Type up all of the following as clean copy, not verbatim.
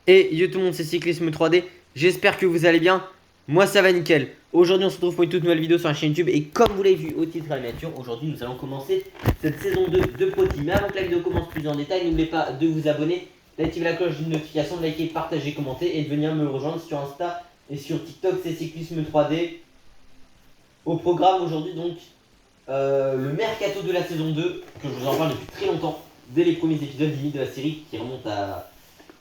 Et yo tout le monde, c'est Cyclisme 3D. J'espère que vous allez bien. Moi ça va nickel. Aujourd'hui on se retrouve pour une toute nouvelle vidéo sur la chaîne YouTube. Et comme vous l'avez vu au titre à la miniature, aujourd'hui nous allons commencer cette saison 2 de Pro Team. Mais avant que la vidéo commence plus en détail, n'oubliez pas de vous abonner, d'activer la cloche de notification, de liker, partager, commenter et de venir me rejoindre sur Insta et sur TikTok. C'est Cyclisme 3D. Au programme aujourd'hui donc le mercato de la saison 2, que je vous en parle depuis très longtemps, dès les premiers épisodes limite de la série qui remontent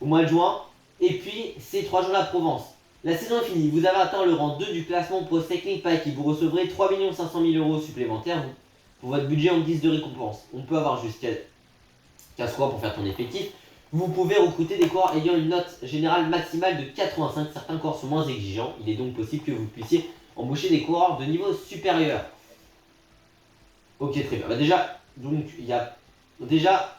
au mois de juin. Et puis, c'est 3 jours à la Provence. La saison est finie, vous avez atteint le rang 2 du classement Pro Cycling Pack et vous recevrez 3 500 000 euros supplémentaires pour votre budget en guise de récompense. On peut avoir jusqu'à 15 coureurs pour faire ton effectif. Vous pouvez recruter des coureurs ayant une note générale maximale de 85. Certains coureurs sont moins exigeants. Il est donc possible que vous puissiez embaucher des coureurs de niveau supérieur. Ok, très bien. Bah déjà, donc, il y a... Déjà,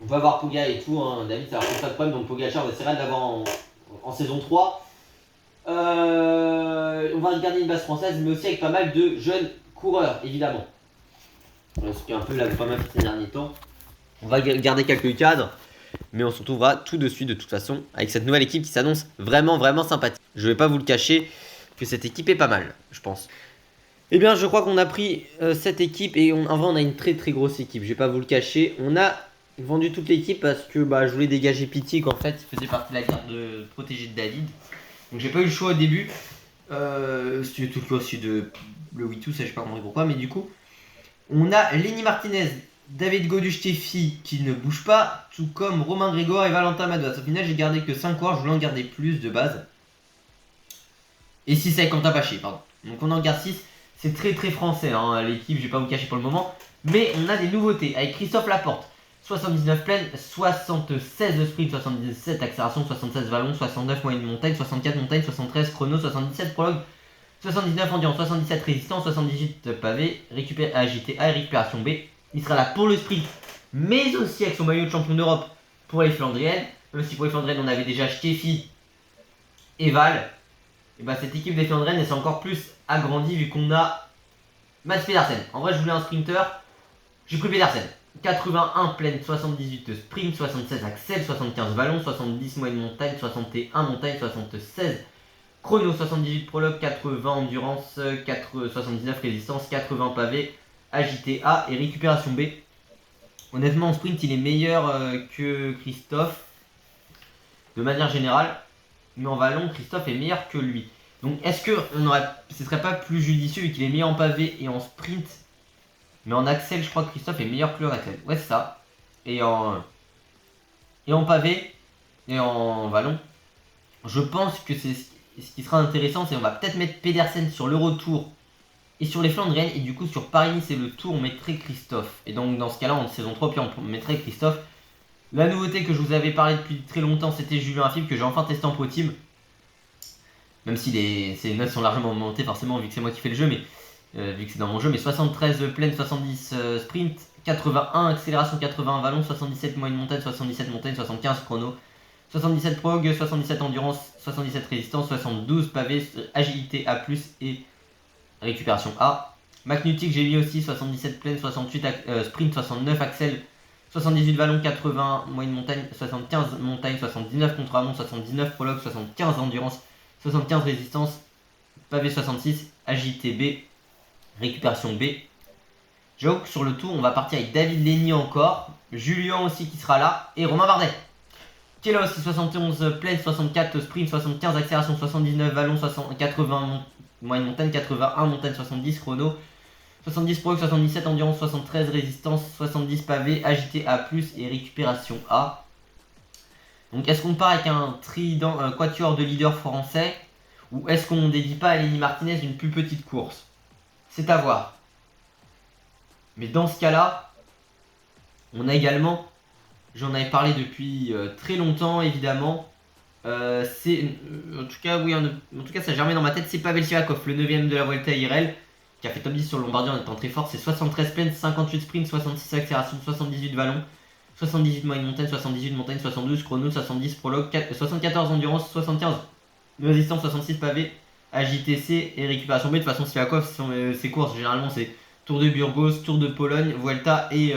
on va avoir Poga et tout, hein. David, ça va pas de problème. Donc Pogacar, on va essayer de l'avoir en saison 3. On va regarder une base française, mais aussi avec pas mal de jeunes coureurs, évidemment. Ce qui est un peu là, pas mal ces derniers temps. On va garder quelques cadres, mais on se retrouvera tout de suite, de toute façon, avec cette nouvelle équipe qui s'annonce vraiment, vraiment sympathique. Je vais pas vous le cacher que cette équipe est pas mal, je pense. Eh bien, je crois qu'on a pris cette équipe et en vrai, on a une très très grosse équipe. Je vais pas vous le cacher. On a vendu toute l'équipe parce que je voulais dégager Pity, qu'en fait, il faisait partie de la carte de protégé de David. Donc, j'ai pas eu le choix au début. C'était tout le cas aussi de le Witou, ça je sais pas compris pourquoi, mais du coup, on a Lenny Martinez, David Godu-Steffi qui ne bouge pas, tout comme Romain Grégoire et Valentin Madouas. Au final, j'ai gardé que 5 coureurs, je voulais en garder plus de base. Et 6 avec Quentin Paché, pardon. Donc, on en garde 6. C'est très très français, hein, l'équipe, je vais pas vous cacher pour le moment. Mais on a des nouveautés avec Christophe Laporte. 79 plaines, 76 de sprint, 77 accélération, 76 vallon, 69 moyenne montagne, 64 montagne, 73 chrono, 77 prologue, 79 endurance, 77 résistance, 78 pavé, agité A et récupération B. Il sera là pour le sprint, mais aussi avec son maillot de champion d'Europe pour les Flandriennes. Même si pour les Flandriennes on avait déjà Steffi et Val. Et cette équipe des Flandriennes elle s'est encore plus agrandie vu qu'on a Mats Pedersen. En vrai je voulais un sprinter, j'ai pris Pedersen. 81 plaine, 78 sprint, 76 axel, 75 vallon, 70 moyenne montagne, 61 montagne, 76 chrono, 78 prologue, 80 endurance, 79 résistance, 80 pavé, agité A et récupération B. Honnêtement en sprint il est meilleur que Christophe de manière générale, mais en vallon Christophe est meilleur que lui. Donc est-ce que ce serait pas plus judicieux vu qu'il est meilleur en pavé et en sprint? Mais en axel, je crois que Christophe est meilleur que le axel. Ouais, c'est ça. Et en pavé et en vallon, je pense que c'est ce qui sera intéressant, c'est qu'on va peut-être mettre Pedersen sur le retour et sur les Flandriennes. Et du coup, sur Paris-Nice et le Tour, on mettrait Christophe. Et donc, dans ce cas-là, en saison 3, puis on mettrait Christophe. La nouveauté que je vous avais parlé depuis très longtemps, c'était Julien Lafilippe, que j'ai enfin testé en Pro Team. Même si ses notes sont largement montées, forcément, vu que c'est moi qui fais le jeu, mais... vu que c'est dans mon jeu, mais 73 plaine, 70 sprint, 81 accélération, 80 vallon, 77 moyenne montagne, 77 montagne, 75 chrono, 77 prog, 77 endurance, 77 résistance, 72 pavé, agilité A+, et récupération A. McNulty que j'ai mis aussi, 77 plaine, 68 sprint, 69 axel, 78 vallon, 80 moyenne montagne, 75 montagne, 79 contre-amont, 79 prologue, 75 endurance, 75 résistance, pavé 66, agilité B, récupération B. J'avoue que sur le tour, on va partir avec David Lenny encore, Julien aussi qui sera là, et Romain Bardet. Qui est là aussi, 71 plaine, 64 sprint, 75 accélération, 79 vallon, 80 moyenne montagne, 81 montagne, 70 chrono, 70 pro, 77 endurance, 73 résistance, 70 pavé, agité A+, et récupération A. Donc est-ce qu'on part avec un trident, un quatuor de leader français, ou est-ce qu'on ne dédie pas à Lenny Martinez une plus petite course? C'est à voir. Mais dans ce cas-là, on a également, j'en avais parlé depuis très longtemps évidemment, en tout cas oui, en tout cas ça germait dans ma tête, c'est Pavel Sivakov, le 9ème de la Vuelta IRL, qui a fait top 10 sur le Lombardie en étant très fort. C'est 73 plaines, 58 sprint, 66 accélération, 78 vallon, 78 moyenne montagne, 78 montagne, 72 chrono, 70 prologue, 74 endurance, 75 résistance, 66 pavé, AJTC et récupération B. De toute façon, Sivakov, ses courses, généralement, c'est Tour de Burgos, Tour de Pologne, Vuelta et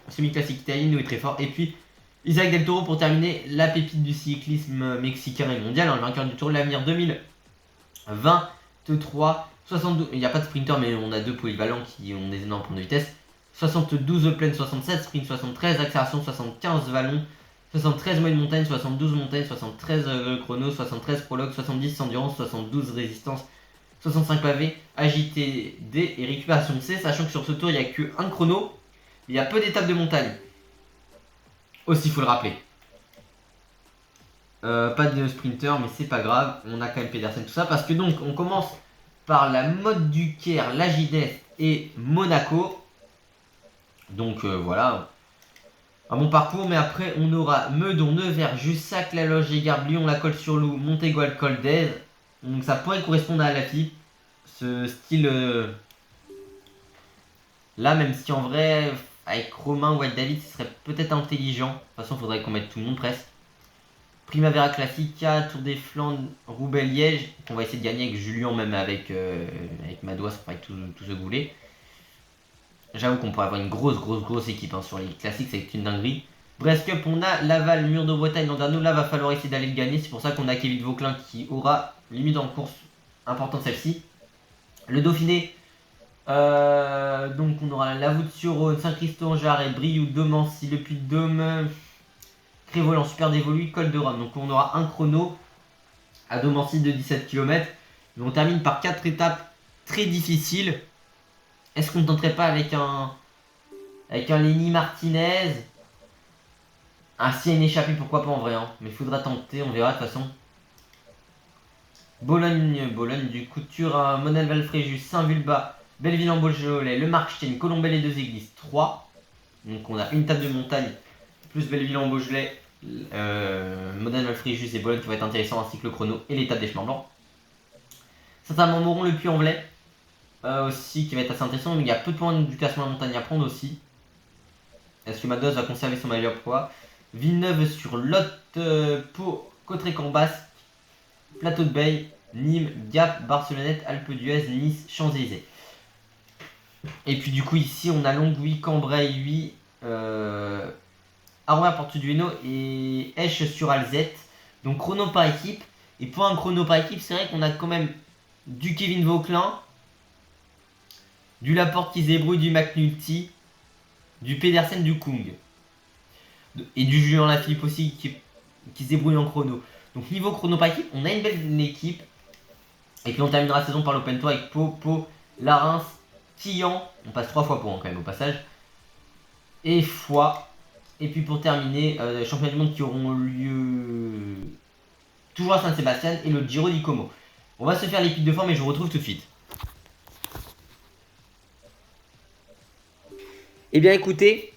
semi-classique italien où il est très fort. Et puis Isaac Del Toro pour terminer, la pépite du cyclisme mexicain et mondial, le vainqueur du Tour de l'Avenir 2023, 72, il n'y a pas de sprinter mais on a 2 polyvalents qui ont des énormes points de vitesse, 72 plaine 67, sprint 73, accélération 75 vallon, 73 moyenne montagne, 72 montagne, 73 chrono, 73 prologue, 70 endurance, 72 résistance, 65 pavé, agité D et récupération C, sachant que sur ce tour il n'y a qu'un chrono, il y a peu d'étapes de montagne. Aussi, il faut le rappeler. Pas de sprinter, mais c'est pas grave. On a quand même Pedersen, tout ça. Parce que donc, on commence par la Mode du Caire, la JDS et Monaco. Donc voilà. Un bon parcours, mais après, on aura Meudon, Nevers, Jussac, La Loge, Gare, Lyon, La Colle-sur-Loup, Montégoal, Col d'Aise. Donc ça pourrait correspondre à la FIP. Ce style là, même si en vrai, avec Romain ou avec David, ce serait peut-être intelligent. De toute façon, il faudrait qu'on mette tout le monde presque. Primavera Classica, Tour des Flandres, Roubaix, Liège, qu'on va essayer de gagner avec Julien, même avec Madouas, avec tout ce que vous voulez. J'avoue qu'on pourrait avoir une grosse équipe hein, sur les classiques, c'est une dinguerie. Brest Cup, on a Laval, Mur de Bretagne, Landerneau. Là, va falloir essayer d'aller le gagner. C'est pour ça qu'on a Kevin Vauclin qui aura limite en course importante celle-ci. Le Dauphiné, donc on aura la Voûte-sur-Rhône, Saint-Christo-en-Jarret, Brioude, Domancy, Le Puy-de-Dôme, Crévolan, Super Dévolu, Col de Rome. Donc on aura un chrono à Domancy de 17 km. Mais on termine par 4 étapes très difficiles. Est-ce qu'on ne tenterait pas avec un Lenny Martinez? S'il y a une échappée, pourquoi pas en vrai hein. Mais il faudra tenter, on verra de toute façon. Bologne, du coup, Turin, Monel-Valfréjus, Saint-Vulbas, Belleville-en-Beaujolais, Le Marchestein, Colombelles et Deux Églises, 3. Donc on a une table de montagne, plus Belleville-en-Beaujolais, Monel-Valfréjus et Bologne qui va être intéressant, ainsi que le chrono et l'étape des chemins blancs. Saint-Amand-Moron, le Puy-en-Velay, aussi qui va être assez intéressant, mais il y a peu de points du classement de montagne à prendre aussi. Est-ce que Mados va conserver son meilleur poids? Villeneuve sur Lot, Pau, Cauterets-Cambas, Plateau de Beille, Nîmes, Gap, Barcelonnette, Alpe d'Huez, Nice, Champs-Élysées. Et puis du coup ici on a Longwy, Cambrai, 8, Arouin, Porte du Hainaut et Esch sur Alzette. Donc chrono par équipe. Et pour un chrono par équipe, c'est vrai qu'on a quand même du Kevin Vauclin, du Laporte qui se débrouille, du McNulty, du Pedersen, du Kung. Et du Julien Lafilippe aussi qui se débrouille en chrono. Donc niveau chrono par équipe, on a une belle équipe. Et puis on terminera la saison par l'Open Tour avec Pau, Larens, Quillan. On passe 3 fois Pau hein, quand même au passage. Et Foix. Et puis pour terminer, les championnats du monde qui auront lieu toujours à Saint-Sébastien et le Giro di Como. On va se faire les pics de forme et je vous retrouve tout de suite. Eh bien écoutez,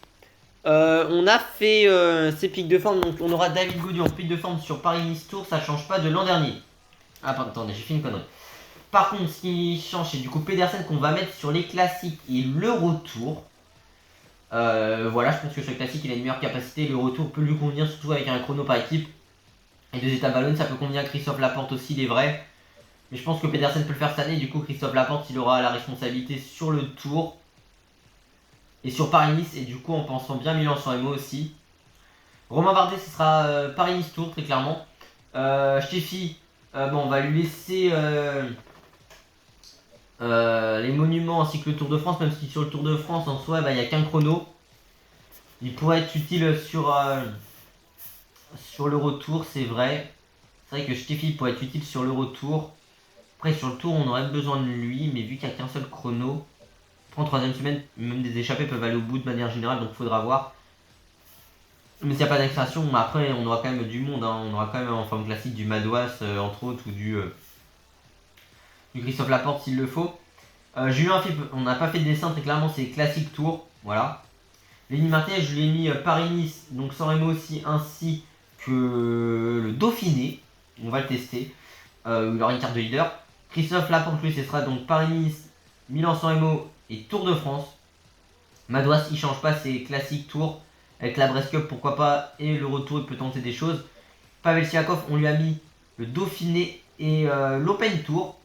on a fait ces pics de forme. Donc on aura David Gaudu en pic de forme sur Paris-Nice Tour. Ça change pas de l'an dernier. Ah pardon, attendez, j'ai fait une connerie. Par contre, ce qui change, c'est du coup Pedersen qu'on va mettre sur les classiques et le retour. Voilà, je pense que sur les classiques, il a une meilleure capacité. Le retour peut lui convenir, surtout avec un chrono par équipe. Et 2 étapes ballon, ça peut convenir à Christophe Laporte aussi, il est vrai. Mais je pense que Pedersen peut le faire cette année. Du coup, Christophe Laporte, il aura la responsabilité sur le tour. Et sur Paris-Nice, et du coup, en pensant bien Milan-San Remo aussi. Romain Bardet, ce sera Paris-Nice Tour, très clairement. Steffi, bon, on va lui laisser les monuments ainsi que le Tour de France, même si sur le Tour de France en soi il n'y a qu'un chrono. Il pourrait être utile sur le retour, c'est vrai. C'est vrai que Steffi pourrait être utile sur le retour. Après sur le tour on aurait besoin de lui, mais vu qu'il n'y a qu'un seul chrono, en 3ème semaine, même des échappées peuvent aller au bout de manière générale, donc il faudra voir. Mais s'il n'y a pas d'extraction, après on aura quand même du monde, hein. On aura quand même en forme classique du Madouas entre autres, ou du Christophe Laporte s'il le faut. Julien Philippe, on n'a pas fait de dessin, très clairement c'est classique tour, voilà. Lenny Martinez, je lui ai mis Paris-Nice, donc San Remo aussi, ainsi que le Dauphiné, on va le tester. Il aura une carte de leader. Christophe Laporte, lui, ce sera donc Paris-Nice, Milan-San Remo et Tour de France. Madouas, il change pas, c'est classique tour. Avec la Brest Cup, pourquoi pas, et le retour, il peut tenter des choses. Pavel Siakov, on lui a mis le Dauphiné et l'Open Tour,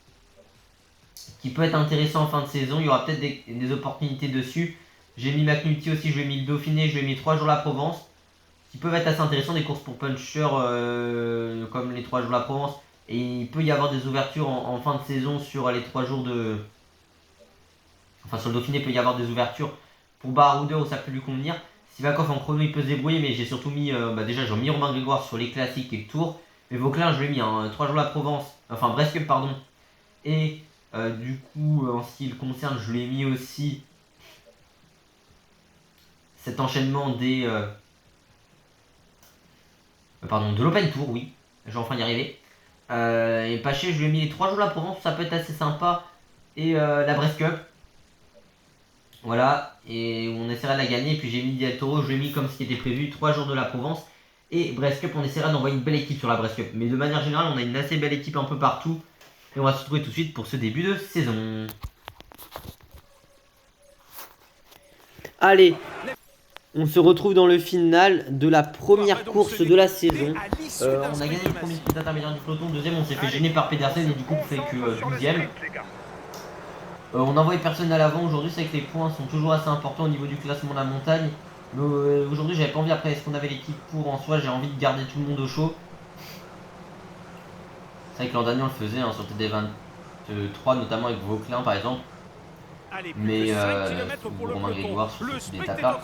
qui peut être intéressant en fin de saison. Il y aura peut-être des opportunités dessus. J'ai mis McNulty aussi, je lui ai mis le Dauphiné, je lui ai mis 3 jours la Provence, qui peuvent être assez intéressants, des courses pour puncher comme les 3 jours de la Provence. Et il peut y avoir des ouvertures en fin de saison sur les 3 jours de... Enfin sur le Dauphiné, il peut y avoir des ouvertures pour Baroudeur où ça peut lui convenir. Sivakov en chrono il peut se débrouiller, mais j'ai surtout mis, déjà j'ai mis Romain Grégoire sur les classiques et le Tour. Mais Vauclin je l'ai mis, 3 jours de la Provence, enfin Brest Cup pardon. Et du coup en ce qui le concerne je l'ai mis aussi cet enchaînement des... de l'Open Tour, oui, je vais enfin y arriver. Et Paché je lui ai mis les 3 jours de la Provence, ça peut être assez sympa. Et la Brest Cup. Voilà, et on essaiera de la gagner. Et puis j'ai mis Del Toro, je l'ai mis comme ce qui était prévu, 3 jours de la Provence. Et Brest Cup, on essaiera d'envoyer une belle équipe sur la Brest Cup. Mais de manière générale, on a une assez belle équipe un peu partout. Et on va se retrouver tout de suite pour ce début de saison. Allez, on se retrouve dans le final de la première course de la saison. On a gagné le premier sprint intermédiaire du peloton, deuxième on s'est fait gêner par Pedersen et du coup on fait que 12ème. On n'envoie personne à l'avant aujourd'hui, c'est vrai que les points sont toujours assez importants au niveau du classement de la montagne. Mais aujourd'hui j'avais pas envie, après est-ce qu'on avait l'équipe pour en soi, j'ai envie de garder tout le monde au chaud. C'est vrai que l'an dernier on le faisait sur TD23 notamment avec Vauclin par exemple. Mais Romain Grégoire sur cette étape-là.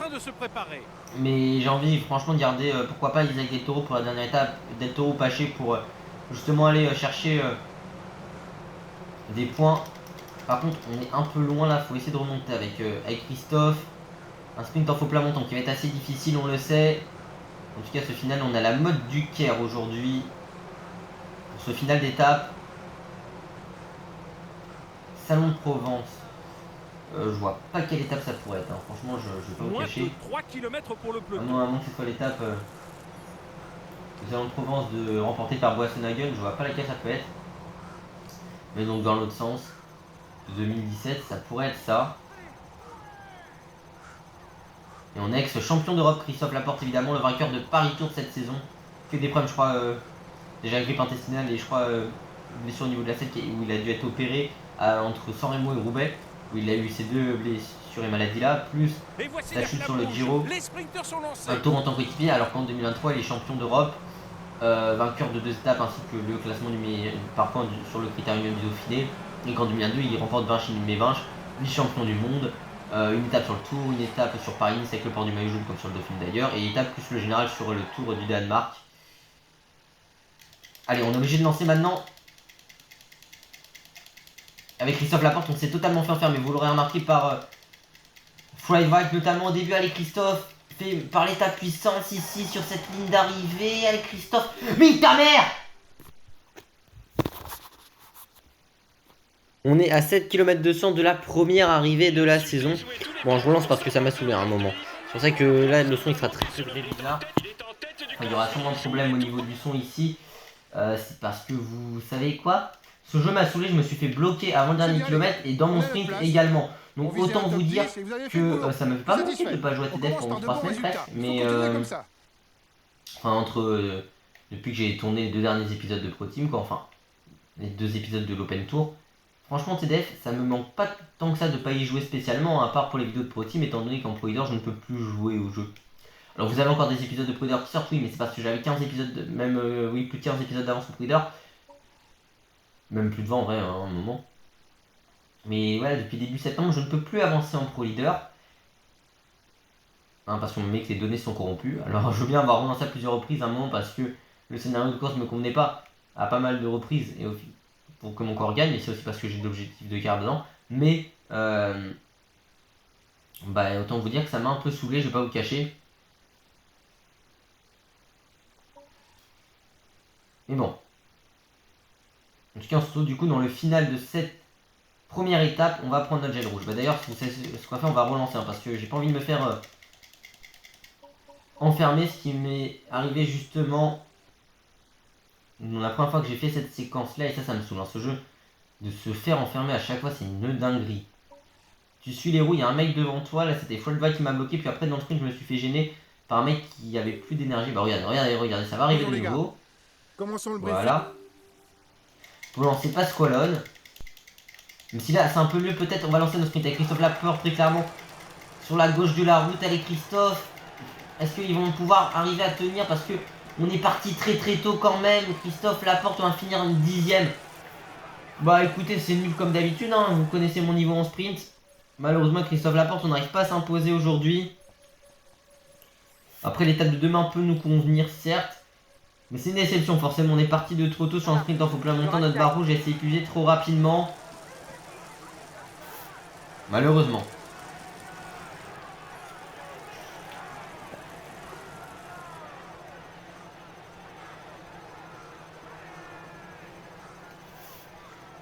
Mais j'ai envie franchement de garder, pourquoi pas Isaac Del Toro pour la dernière étape, Del Toro Paché pour justement aller chercher des points. Par contre on est un peu loin là, faut essayer de remonter avec Christophe. Un sprint en faux plat montant qui va être assez difficile, on le sait. En tout cas ce final on a la mode du Caire aujourd'hui. Pour ce final d'étape. Salon de Provence. Je vois pas quelle étape ça pourrait être, franchement je vais pas vous cacher. 3 km pour le peloton. À moins que ce soit l'étape du Salon de Provence remportée par Boassenhagen, je vois pas laquelle ça peut être. Mais donc dans l'autre sens, 2017 ça pourrait être ça. Et on est ex-champion d'Europe, Christophe Laporte évidemment, le vainqueur de Paris Tour de cette saison. Fait des problèmes je crois, déjà grippe intestinale et je crois blessure au niveau de la selle où il a dû être opéré entre San Remo et Roubaix. Où il a eu ces 2 blessures et maladies là, plus la chute sur le Giro, un tour en tant qu'équipier, alors qu'en 2023 il est champion d'Europe, vainqueur de 2 étapes ainsi que le classement par points sur le critérium du Dauphiné, et qu'en 2022 il remporte 20 Mévinges, vice-champion du monde, une étape sur le Tour, une étape sur Paris-Nice avec le port du maillot jaune comme sur le Dauphiné d'ailleurs, et une étape plus le général sur le Tour du Danemark. Allez, on est obligé de lancer maintenant. Avec Christophe Laporte, on s'est totalement fait enfermer. Vous l'aurez remarqué par Freivike notamment au début. Allez Christophe, fait par l'état de puissance ici sur cette ligne d'arrivée. Allez Christophe, mais ta mère! On est à 7 km 200 de la première arrivée de la saison. Bon, je relance parce que ça m'a saoulé à un moment. C'est pour ça que là, le son il sera très bizarre. Enfin, il y aura sûrement un problème au niveau du son ici. C'est parce que vous savez quoi? Ce jeu m'a saoulé, je me suis fait bloquer avant le dernier kilomètre et dans mon sprint également. Donc autant vous dire que ça me fait pas mentir de pas jouer à TDF pendant 3 semaines presque. Mais enfin depuis que j'ai tourné les 2 derniers épisodes de Pro Team, quoi, enfin les 2 épisodes de l'Open Tour. Franchement TDF ça me manque pas tant que ça de pas y jouer spécialement, à part pour les vidéos de Pro Team, étant donné qu'en Pro Leader je ne peux plus jouer au jeu. Alors vous avez encore des épisodes de Pro Leader qui sortent, oui, mais c'est parce que j'avais 15 épisodes, même oui, plus de 15 épisodes d'avance au Pro Leader. Même plus de 20 en vrai, à un moment. Mais voilà, depuis début septembre, je ne peux plus avancer en Pro Leader. Parce qu'on me met que les données sont corrompues. Alors je veux bien avoir relancé à plusieurs reprises à un moment parce que le scénario de course ne me convenait pas à pas mal de reprises et pour que mon corps gagne, mais c'est aussi parce que j'ai de l'objectif de quart dedans. Mais autant vous dire que ça m'a un peu saoulé, je vais pas vous cacher. Mais bon. En tout cas, on se retrouve du coup dans le final de cette première étape. On va prendre notre gel rouge. D'ailleurs, si vous savez ce qu'on va faire, on va relancer parce que j'ai pas envie de me faire enfermer. Ce qui m'est arrivé justement la première fois que j'ai fait cette séquence là. Et ça me saoule ce jeu. De se faire enfermer à chaque fois, c'est une dinguerie. Tu suis les roues, il y a un mec devant toi. Là, c'était Freivike qui m'a bloqué. Puis après, dans le sprint, je me suis fait gêner par un mec qui avait plus d'énergie. Bah, regardez, ça va arriver de nouveau. Commençons le briefing. Voilà. Pour lancer Pasqualone. Même si là c'est un peu mieux peut-être, on va lancer notre sprint avec Christophe Laporte très clairement. Sur la gauche de la route, allez Christophe. Est-ce qu'ils vont pouvoir arriver à tenir? Parce que on est parti très très tôt quand même. Christophe Laporte, on va finir une 10e. Bah écoutez, c'est nul comme d'habitude, hein. Vous connaissez mon niveau en sprint. Malheureusement, Christophe Laporte, on n'arrive pas à s'imposer aujourd'hui. Après, l'étape de demain peut nous convenir, certes. Mais c'est une déception, forcément. On est parti de trop tôt sur un sprint en faux plein montant. Notre barre rouge a été épuisée trop rapidement. Malheureusement.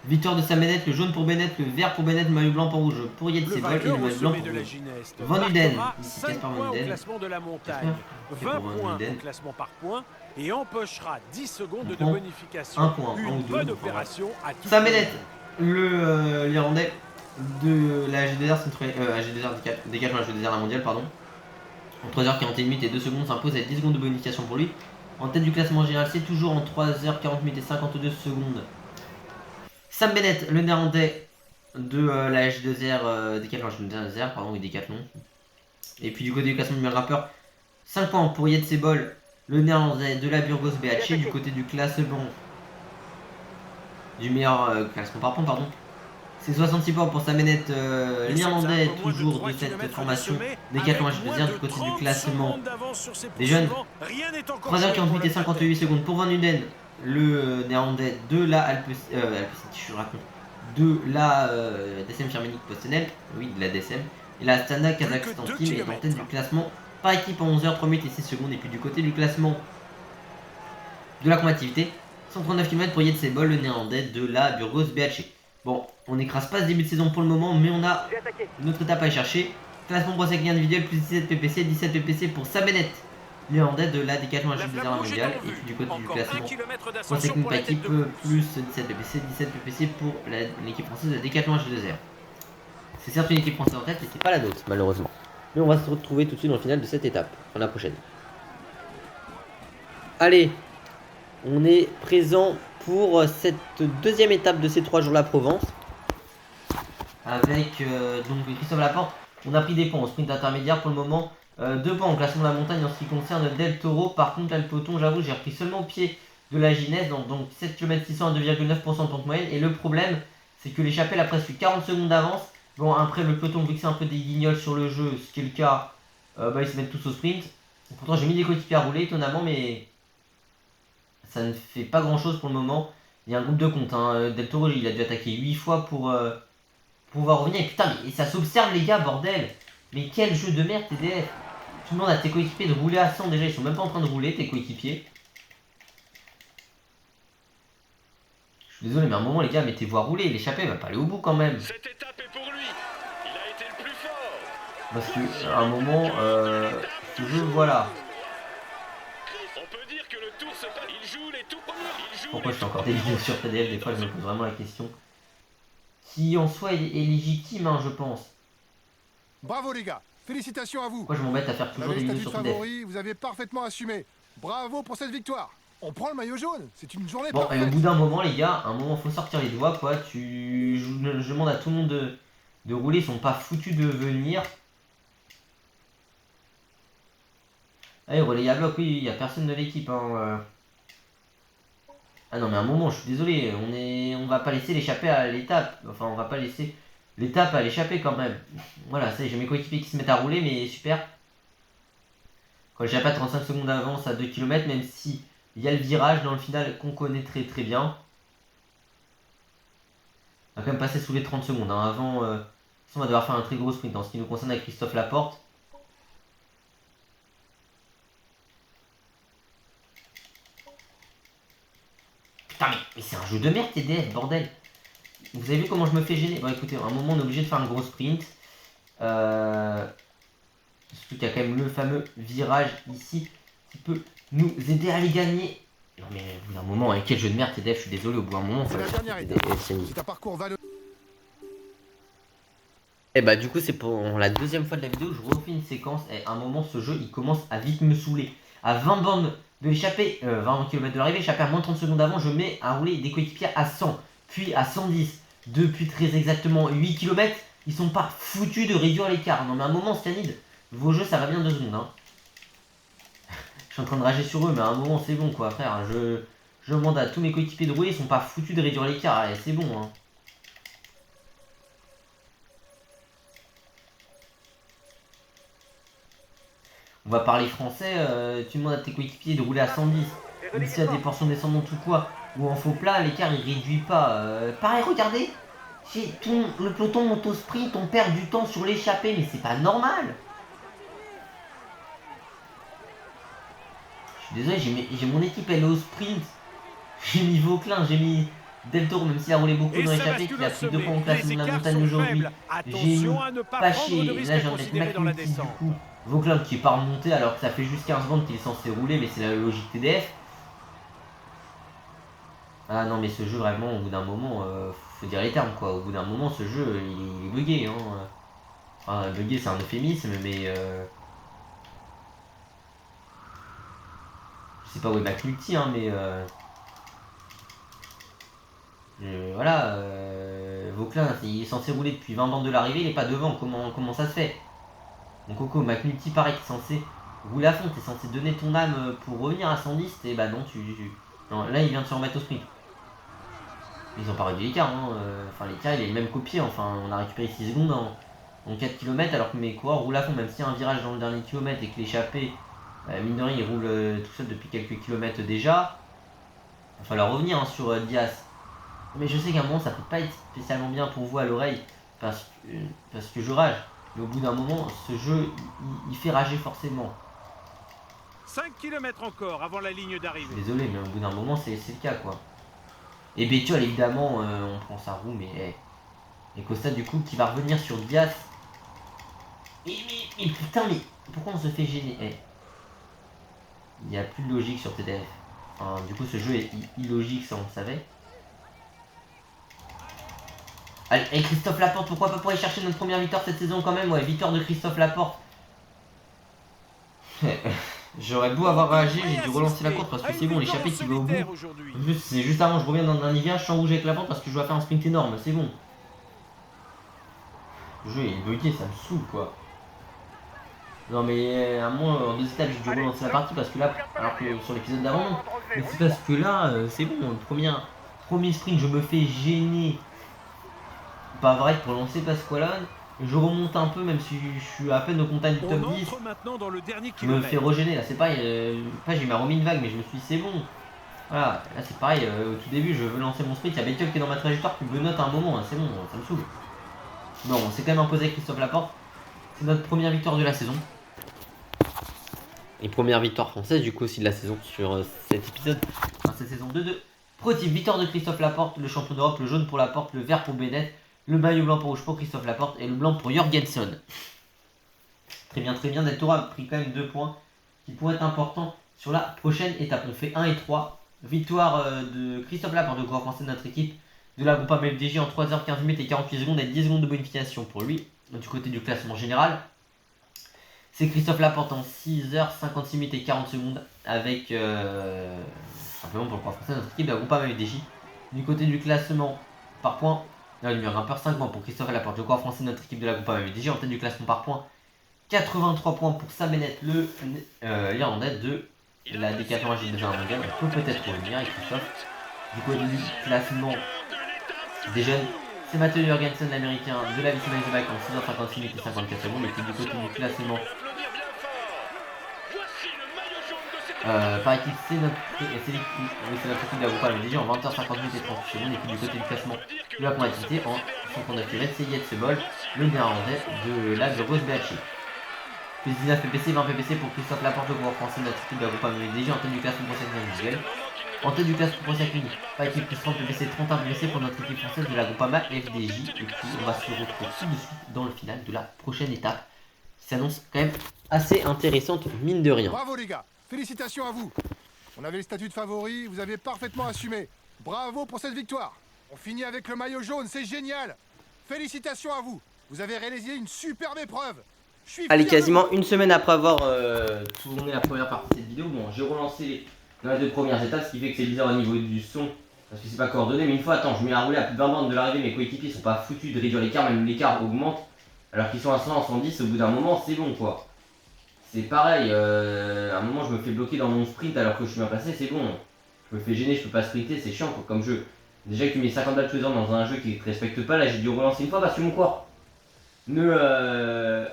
Victoire de Sam Bennett, le jaune pour Bennett, le vert pour Bennett, le maillot blanc pour rouge pour Yates et le maillot blanc pour Van Uden. Ici Casper Van Uden. 20 points au classement par point et empochera 10 secondes de bonification. Un point, une bonne opération à tout. Sam Bennett, le l'Irlandais de la AG2R, Décathlon AG2R la mondiale, pardon. En 3h41 minutes et 2 secondes s'impose avec 10 secondes de bonification pour lui. En tête du classement général, c'est toujours en 3h40 minutes et 52 secondes. Sam Bennett, le néerlandais de la H2R, Décathlon H2R, pardon, oui, Décathlon. Et puis du côté du classement du meilleur grimpeur, 5 points pour Yates Bol, le néerlandais de la Burgos BHC. Du côté du classement du meilleur classement par point, pardon. C'est 66 points pour Sam Bennett, l'Irlandais toujours de cette formation Décathlon H2R. Du côté du classement des jeunes, 3h48 et 58 secondes pour Van Uden, le néerlandais de la de la DSM Germanique Postenel, oui, de la DSM. Et la Astana Kazakhstan Team est en tête du classement par équipe en 11h, 3 minutes et 6 secondes. Et puis du côté du classement de la combativité, 139 km pour Yates Bol, le néerlandais de la Burgos BHC. Bon, on n'écrase pas ce début de saison pour le moment, mais on a notre étape à aller chercher. Classement pour sécurité individuelle, plus 17 PPC, 17 PPC pour Sam Bennett, néerlandais de la Décathlon H2R mondiale. Et puis du côté du classement pour sécurité par équipe, plus 17 PPC, 17 PPC pour l'équipe française de la Décathlon H2R. C'est certes une équipe française en tête, mais c'est pas la nôtre, malheureusement. Mais on va se retrouver tout de suite dans le final de cette étape, la prochaine. Allez, on est présent pour cette deuxième étape de ces 3 jours la Provence. Avec donc Christophe Laporte, on a pris des points au sprint intermédiaire pour le moment. 2 points en classement de la montagne en ce qui concerne Del Toro. Par contre, là, le peloton, j'avoue, j'ai repris seulement au pied de la Ginesse, donc 7 km 600 à 2,9% de pente moyenne. Et le problème, c'est que l'échappée a presque 40 secondes d'avance. Bon, après, le peloton, vu que c'est un peu des guignols sur le jeu, ce qui est le cas, ils se mettent tous au sprint. Pourtant, j'ai mis des coéquipiers à rouler, étonnamment, mais ça ne fait pas grand chose pour le moment. Il y a un groupe de compte, hein. Del Toro, il a dû attaquer 8 fois pour pouvoir revenir. Et putain, mais ça s'observe, les gars, bordel! Mais quel jeu de merde, TDF! Tu demandes à tes coéquipiers de rouler à 100 déjà, ils sont même pas en train de rouler, tes coéquipiers. Je suis désolé, mais à un moment, les gars, mettez-vous à rouler. L'échappée va pas aller au bout quand même. Cette étape est pour lui. Il a été le plus fort. Parce que à un moment, ce jeu, voilà. On peut dire que le tour se passe. Il joue les tout premiers. Pourquoi je fais encore des vidéos sur TDF? Des fois, je me pose vraiment la question. Qui en soi est légitime, hein, je pense. Bravo les gars. Félicitations à vous. Pourquoi je m'embête à faire toujours des vidéos sur TDF? Vous avez parfaitement assumé. Bravo pour cette victoire. On prend le maillot jaune. C'est une journée Bon, parfaite. et au bout d'un moment, les gars, faut sortir les doigts, quoi. Je demande à tout le monde de rouler. Ils sont pas foutus de venir. Allez, relais à bloc, oui, il n'y a personne de l'équipe. Hein. Ah non, mais à un moment, je suis désolé. On va pas laisser l'échapper à l'étape. Enfin, on va pas laisser l'étape à l'échapper quand même. Voilà, ça, j'ai mes coéquipiers qui se mettent à rouler, mais super. Quand j'ai pas 35 secondes d'avance à 2 km, même si il y a le virage dans le final qu'on connaît très très bien. On va quand même passer sous les 30 secondes. Hein. Avant, on va devoir faire un très gros sprint en ce qui nous concerne avec Christophe Laporte. Putain, mais c'est un jeu de merde, TDF, bordel. Vous avez vu comment je me fais gêner? Bon, écoutez, à un moment, on est obligé de faire un gros sprint. Surtout qu'il y a quand même le fameux virage ici qui peut nous aider à les gagner. Non, mais au bout d'un moment, quel jeu de merde, TDF, je suis désolé, au bout d'un moment. C'est la dernière étape. C'est un parcours vallonneux. Et bah, du coup, c'est pour la deuxième fois de la vidéo, je refais une séquence. Et à un moment, ce jeu, il commence à vite me saouler. À 20 bornes de l'échappée, 20 km de l'arrivée, échappée à moins de 30 secondes avant, je mets à rouler des coéquipiers à 100, puis à 110, depuis très exactement 8 km. Ils sont pas foutus de réduire l'écart. Non, mais à un moment, Stanid, vos jeux, ça va bien 2 secondes. Hein. Je suis en train de rager sur eux, mais à un moment c'est bon quoi frère. Je demande à tous mes coéquipiers de rouler, ils sont pas foutus de réduire l'écart, allez c'est bon hein. On va parler français, tu demandes à tes coéquipiers de rouler à 110. Même s'il y a des portions descendantes ou quoi, ou en faux plat, l'écart il réduit pas. Pareil, regardez, le peloton monte au sprint, on perd du temps sur l'échappée, mais c'est pas normal. Je suis désolé, j'ai mon équipe elle est au sprint. J'ai mis Vauclin, j'ai mis Del Toro, même s'il a roulé beaucoup dans l'échappée, qu'il a pris 2 points en classement de la montagne aujourd'hui. J'ai mis Paché, là j'ai envie de mettre McNulty du coup. Vauclin qui est pas remonté alors que ça fait juste 15 secondes qu'il est censé rouler, mais c'est la logique TDF. Ah non mais ce jeu vraiment au bout d'un moment, faut dire les termes quoi, au bout d'un moment ce jeu il est bugué hein. Enfin bugué c'est un euphémisme mais je sais pas où est McNulty hein mais voilà, Vauclin il est censé rouler depuis 20 bandes de l'arrivée, il est pas devant, comment ça se fait? Mon coco, McNulty pareil qui est censé rouler à fond, t'es censé donner ton âme pour revenir à 110, et bah non non, là il vient de se remettre au sprint. Ils ont pas réduit l'écart, hein. Enfin l'écart il est le même copié, enfin on a récupéré 6 secondes en 4 km alors que mes coureurs roulent à fond, même s'il y a un virage dans le dernier kilomètre et que l'échappée, mine de rien il roule tout seul depuis quelques kilomètres déjà. Il va falloir revenir hein, sur Diaz. Mais je sais qu'à un moment ça peut pas être spécialement bien pour vous à l'oreille parce que je rage. Mais au bout d'un moment, ce jeu il fait rager forcément. 5 km encore avant la ligne d'arrivée. Désolé, mais au bout d'un moment c'est le cas quoi. Et Bétiol évidemment on prend sa roue mais et Costa du coup qui va revenir sur Diaz. Mais putain mais pourquoi on se fait gêner Il n'y a plus de logique sur TDF. Enfin, du coup ce jeu est illogique, ça on le savait. Allez, et Christophe Laporte, pourquoi pas pour aller chercher notre première victoire cette saison quand même? Ouais, victoire de Christophe Laporte. J'aurais beau avoir réagi, j'ai dû relancer la course parce que c'est bon, l'échappée qui va au bout. En plus, c'est juste avant, je reviens dans un hiver, je suis en rouge avec Laporte parce que je dois faire un sprint énorme, c'est bon. Le jeu est bugué, ça me saoule quoi. Non mais à moi, en 2 étapes, j'ai dû relancer la partie parce que là, alors que sur l'épisode d'avant, non. Mais c'est parce que là, c'est bon, le premier sprint, je me fais gêner. Pas vrai pour lancer Pasqualone. Je remonte un peu même si je suis à peine au contact du top 10. Je me fais regêner là, c'est pareil. J'ai m'a remis une vague mais je me suis dit c'est bon. Voilà, là c'est pareil, au tout début je veux lancer mon sprint, il y a Bétiol qui est dans ma trajectoire qui me note à un moment, hein, c'est bon, ça me saoule. Non, on s'est quand même imposé avec Christophe Laporte. C'est notre première victoire de la saison. Et première victoire française du coup aussi de la saison sur cet épisode. Enfin, cette saison 2-2. Pro type, victoire de Christophe Laporte, le champion d'Europe, le jaune pour Laporte, le vert pour Bennett, le maillot blanc pour rouge pour Christophe Laporte et le blanc pour Jorgensen. Très bien, Del Toro a pris quand même 2 points qui pourraient être importants sur la prochaine étape. On fait 1 et 3. Victoire de Christophe Laporte, le coureur français de notre équipe, de la groupe FDJ en 3h15 minutes et 48 secondes et 10 secondes de bonification pour lui. Du côté du classement général, c'est Christophe Laporte en 6h56 minutes et 40 secondes avec simplement pour le coureur français de notre équipe de la groupe FDJ. Du côté du classement par points, là, le numéro grimpeur 5 points pour Christophe Laporte, le coureur français de notre équipe de la groupe FDJ en tête du classement par points. 83 points pour Sam Bennett, le l'Irlandais de la Décathlon Agile déjà un mondial. On peut peut-être revenir avec Christophe. Du côté du classement des jeunes, c'est Mathieu Jorgensen, l'américain de la Visma Isabak en 6h56 minutes et 54 secondes. Et puis du côté du classement, par équipe, c'est notre équipe de la groupe FDJ en 20h50 minutes et 38 secondes. Et puis du côté du classement de la combativité en 59 km, c'est Yetsebol, le néerlandais de la Grosse BHI. Plus 19 PPC, 20 PPC pour Christophe Laporte, le coureur français de notre équipe de la groupe FDJ en tête du classement pour cette individuelle. En tête du classement pour cette ligne, par équipe plus 30 PPC, 31 PPC pour notre équipe française de la Groupama FDJ. Et puis on va se retrouver tout de suite dans le final de la prochaine étape qui s'annonce quand même assez intéressante, mine de rien. Bravo les gars, félicitations à vous. On avait le statut de favori, vous avez parfaitement assumé. Bravo pour cette victoire. On finit avec le maillot jaune, c'est génial. Félicitations à vous. Vous avez réalisé une superbe épreuve. Allez, quasiment une semaine après avoir tourné la première partie de cette vidéo, bon, j'ai relancé dans les 2 premières étapes, ce qui fait que c'est bizarre au niveau du son, parce que c'est pas coordonné, mais une fois, attends, je mets à rouler à plus de 20 bandes de l'arrivée, mes coéquipiers sont pas foutus de réduire l'écart, même l'écart augmente, alors qu'ils sont à 100, à 110, au bout d'un moment, c'est bon quoi. c'est pareil. À un moment, je me fais bloquer dans mon sprint alors que je suis bien placé, c'est bon. Je me fais gêner, je peux pas sprinter, c'est chiant quoi, comme jeu. Déjà que tu mets 50 balles tous les ans dans un jeu qui te respecte pas, là j'ai dû relancer une fois parce que mon corps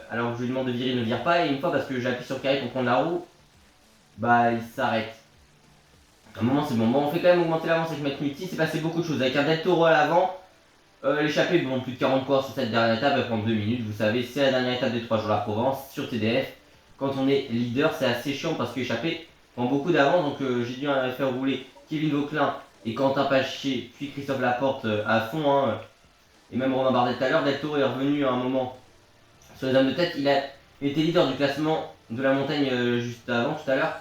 alors que je lui demande de virer, il ne vire pas, et une fois parce que j'appuie sur carré pour prendre la roue, bah il s'arrête. À un moment c'est bon, on fait quand même augmenter l'avance avec McNulty, c'est passé beaucoup de choses. Avec un Del Toro à l'avant, l'échappée, bon, plus de 40 courses sur cette dernière étape, elle prend 2 minutes, vous savez, c'est la dernière étape des 3 jours à Provence, sur TDF. Quand on est leader, c'est assez chiant parce que l'échappée prend beaucoup d'avance, donc j'ai dû faire rouler Kevin Vauquelin et Quentin Paché, puis Christophe Laporte à fond, hein, et même Romain Bardet tout à l'heure. Del Toro est revenu à un moment sur les hommes de tête, il a été leader du classement de la montagne juste avant, tout à l'heure.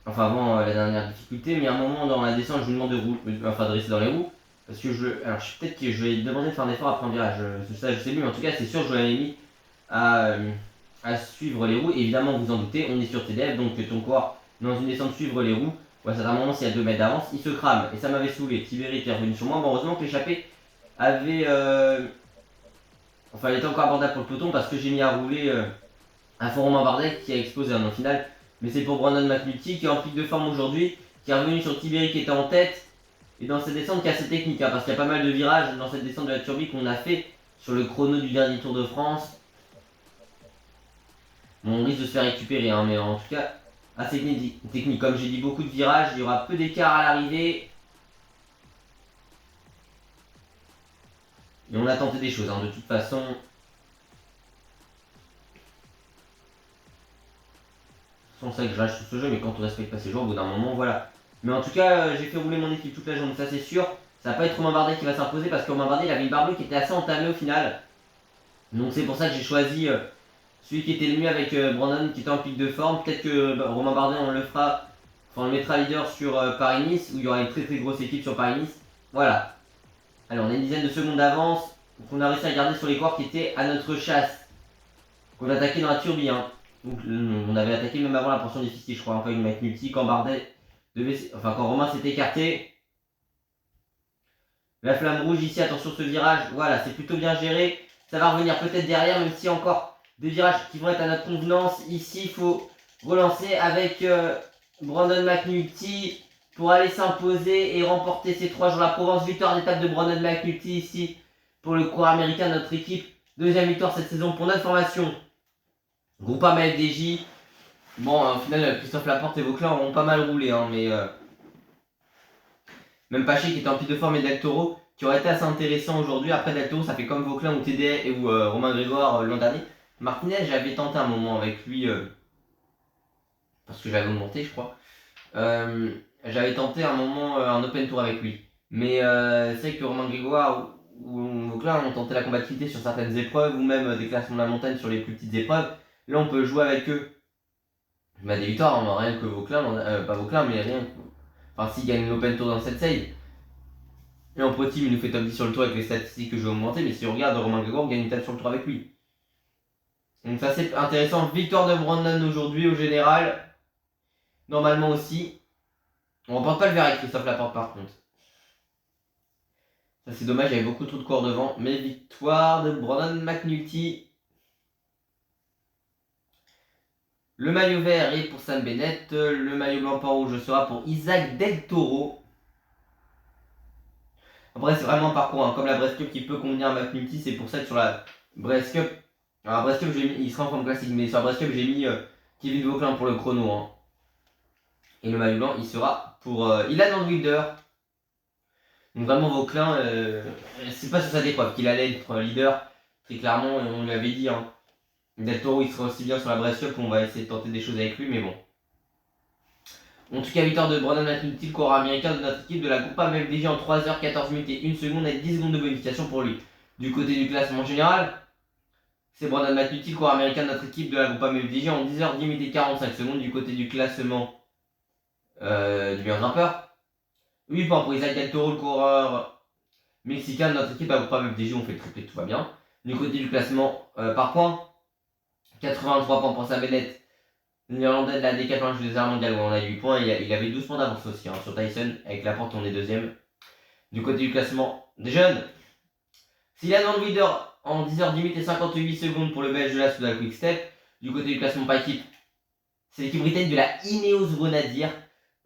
Enfin avant la dernière difficulté, mais à un moment dans la descente, je lui demande de rester dans les roues. Parce que alors peut-être que je vais demander de faire un effort après un virage, ça je sais plus, mais en tout cas c'est sûr je l'avais mis à suivre les roues. Et évidemment vous en doutez, on est sur TDF, donc ton corps dans une descente suivre les roues, ouais, à un moment s'il y a 2 mètres d'avance, il se crame. Et ça m'avait saoulé, Tiberi était revenu sur moi, bon, heureusement que l'échappée avait... Enfin elle était encore abordable pour le peloton parce que j'ai mis à rouler un fond Romain Bardet qui a explosé en finale. Mais c'est pour Brandon McNulty qui est en pic de forme aujourd'hui, qui est revenu sur Tiberi qui était en tête. Et dans cette descente qui est assez technique, hein, parce qu'il y a pas mal de virages dans cette descente de la Turbie qu'on a fait sur le chrono du dernier Tour de France. Bon, on risque de se faire récupérer, hein, mais en tout cas, assez technique. Comme j'ai dit, beaucoup de virages, il y aura peu d'écart à l'arrivée. Et on a tenté des choses, hein, de toute façon. C'est pour ça que je rage sur ce jeu, mais quand on respecte pas ses joueurs, au bout d'un moment, voilà. Mais en tout cas, j'ai fait rouler mon équipe toute la journée, ça c'est sûr. Ça va pas être Romain Bardet qui va s'imposer parce que Romain Bardet il avait une barbe qui était assez entamée au final. Donc c'est pour ça que j'ai choisi celui qui était le mieux avec Brandon qui était en pic de forme. Peut-être que Romain Bardet on le fera, enfin on le mettra leader sur Paris-Nice où il y aura une très grosse équipe sur Paris-Nice. Voilà. Allez, on a une dizaine de secondes d'avance. Donc on a réussi à garder sur les coureurs qui étaient à notre chasse. Qu'on a attaqué dans la turbie. Hein. Donc on avait attaqué même avant la portion difficile, je crois, enfin une McNulty quand Bardet quand Romain s'est écarté. La flamme rouge ici, attention ce virage, voilà, c'est plutôt bien géré. Ça va revenir peut-être derrière, même si encore des virages qui vont être à notre convenance. Ici, il faut relancer avec Brandon McNulty pour aller s'imposer et remporter ces 3 jours la Provence. Victoire d'étape de Brandon McNulty ici pour le coureur américain de notre équipe. Deuxième victoire cette saison pour notre formation. Groupama FDJ. Bon, au final, Christophe Laporte et Vauquelin auront pas mal roulé, hein, mais même Paché qui était en pic de forme et Del Toro qui aurait été assez intéressant aujourd'hui. Après Del Toro, ça fait comme Vauquelin ou TDF ou Romain Grégoire l'an dernier. Martinez, j'avais tenté un moment avec lui parce que j'avais augmenté, je crois. J'avais tenté un moment un open tour avec lui. Mais c'est vrai que Romain Grégoire ou Vauquelin ont tenté la combativité sur certaines épreuves ou même des classements de la montagne sur les plus petites épreuves. Là, on peut jouer avec eux. Bah, des victoires, on rien que Vauquelin, pas Vauquelin, mais rien que. Enfin, s'il gagne l'Open Tour dans cette save. Et en pro team, il nous fait top 10 sur le tour avec les statistiques que je vais augmenter. Mais si on regarde, Romain Grégoire gagne une table sur le tour avec lui. Donc, ça c'est intéressant. Victoire de Brandon aujourd'hui au général. Normalement aussi. On remporte pas le verre avec Christophe Laporte par contre. Ça c'est dommage, il y avait beaucoup trop de coureurs devant. Mais victoire de Brandon McNulty. Le maillot vert est pour Sam Bennett, le maillot blanc par rouge sera pour Isaac Del Toro. Après c'est vraiment un parcours, hein. Comme la Brest Cup qui peut convenir à McNulty, c'est pour ça que sur la Brest Cup, alors la Brest Cup il sera en forme classique, mais sur la Brest Cup j'ai mis Kevin Vauquelin pour le chrono. Hein. Et le maillot blanc il sera pour Ilan Wilder. Donc vraiment Vauquelin, c'est pas sur sa épreuve qu'il allait être leader, très clairement, on lui avait dit. Hein. Del Toro il sera aussi bien sur la Brest Cup, on va essayer de tenter des choses avec lui, mais bon. En tout cas, victoire de Brandon McNulty, le coureur américain de notre équipe de la Groupama FDJ en 3h14 minutes et 1 seconde avec 10 secondes de bonification pour lui. Du côté du classement général, c'est Brandon McNulty, le coureur américain de notre équipe de la Groupama FDJ en 10h10 minutes et 45 secondes du côté du classement du meilleur grimpeur. 8 points pour Isaac Del Toro, le coureur mexicain de notre équipe à la Groupama FDJ, on fait le triplé, tout va bien. Du côté du classement par points, 83 points pour Sam Bennett, l'Irlandais de la D88 des Arts mondiales où on a 8 points. Il avait 12 points d'avance aussi hein, sur Tyson. Avec Laporte, on est deuxième. Du côté du classement des jeunes, Ilan Wilder en 10h10 minutes et 58 secondes pour le Belge de la Soudal Quick Step. Du côté du classement par équipe, C'est l'équipe britannique de la Ineos Grenadier.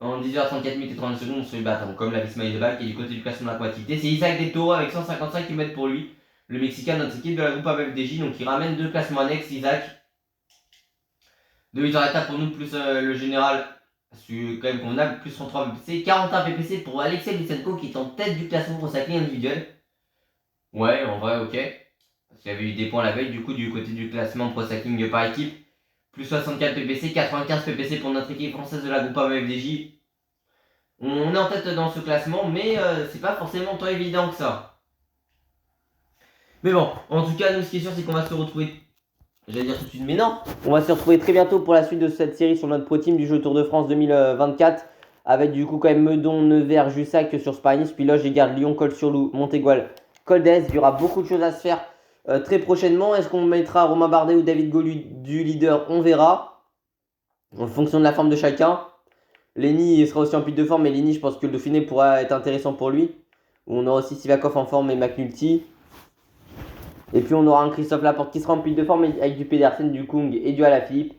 En 18h34 minutes et 30 secondes, on se bat comme la Visma Isabel qui est du côté du classement de la quantité. C'est Isaac Del Toro avec 155 km pour lui. Le Mexicain, notre équipe de la groupe FDJ, donc il ramène 2 classements annexes, Isaac. 2 victoires d'étape pour nous, plus le général, c'est quand même convenable, plus 33 PPC. 41 PPC pour Alexei Lysenko qui est en tête du classement pour sa clé individuelle. Ouais, en vrai, ok. Parce qu'il y avait eu des points la veille, du coup, du côté du classement Pro Cycling par équipe. Plus 64 PPC, 95 PPC pour notre équipe française de la groupe FDJ. On est en tête dans ce classement, mais c'est pas forcément tant évident que ça. Mais bon, en tout cas, nous, ce qui est sûr, c'est qu'on va se retrouver. J'allais dire tout de suite, mais non. On va se retrouver très bientôt pour la suite de cette série sur notre Pro Team du jeu Tour de France 2024. Avec du coup, quand même, Meudon, Nevers, Jussac sur Spa-Nice, puis Loge et Garde, Lyon, Col-sur-Loup, Montégoal, Col d'Est. Il y aura beaucoup de choses à se faire très prochainement. Est-ce qu'on mettra Romain Bardet ou David Gaudu du leader? On verra. En fonction de la forme de chacun. Lenny sera aussi en pic de forme, mais Lenny, je pense que le Dauphiné pourra être intéressant pour lui. On aura aussi Sivakov en forme et McNulty. Et puis on aura un Christophe Laporte qui sera en pic de forme avec du Pedersen, du Kung et du Alaphilippe.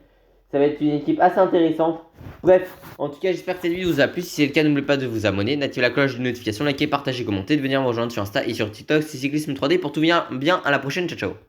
Ça va être une équipe assez intéressante. Bref, en tout cas, j'espère que cette vidéo vous a plu. Si c'est le cas, n'oubliez pas de vous abonner, d'activer la cloche de notification, liker, partager, commenter, de venir me rejoindre sur Insta et sur TikTok. C'est Cyclisme 3D pour tout bien. À la prochaine. Ciao, ciao.